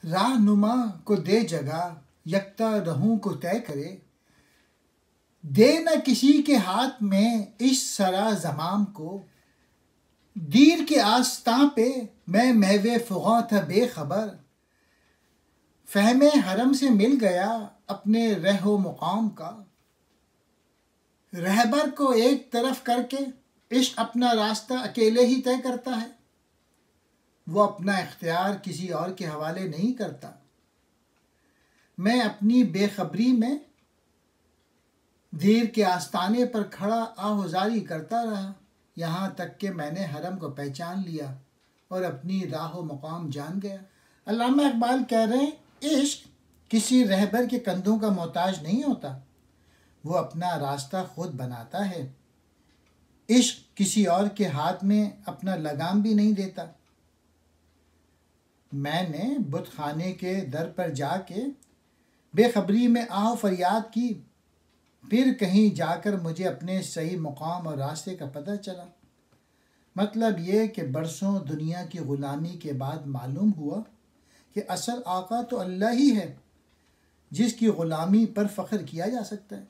राहनुमा को दे जगह, यकता रहूं को तय करे। दे न किसी के हाथ में इस सरा ज़माम को। दीर के आस्तां पे मैं महवे फ़ुग़ां था बेखबर। फ़हमे हरम से मिल गया अपने रहो मुक़ाम का। रहबर को एक तरफ करके इश्क अपना रास्ता अकेले ही तय करता है। वो अपना इख्तियार किसी और के हवाले नहीं करता। मैं अपनी बेखबरी में दीर के आस्ताने पर खड़ा आहुजारी करता रहा, यहाँ तक कि मैंने हरम को पहचान लिया और अपनी राह मुक़ाम जान गया। अल्लामा इकबाल कह रहे हैं, इश्क किसी रहबर के कंधों का मोहताज नहीं होता, वो अपना रास्ता खुद बनाता है। इश्क किसी और के हाथ में अपना लगाम भी नहीं देता। मैंने बुत खाने के दर पर जाके बेखबरी में आह फरियाद की, फिर कहीं जाकर मुझे अपने सही मुकाम और रास्ते का पता चला। मतलब ये कि बरसों दुनिया की ग़ुलामी के बाद मालूम हुआ कि असल आका तो अल्लाह ही है, जिसकी ग़ुलामी पर फ़ख्र किया जा सकता है।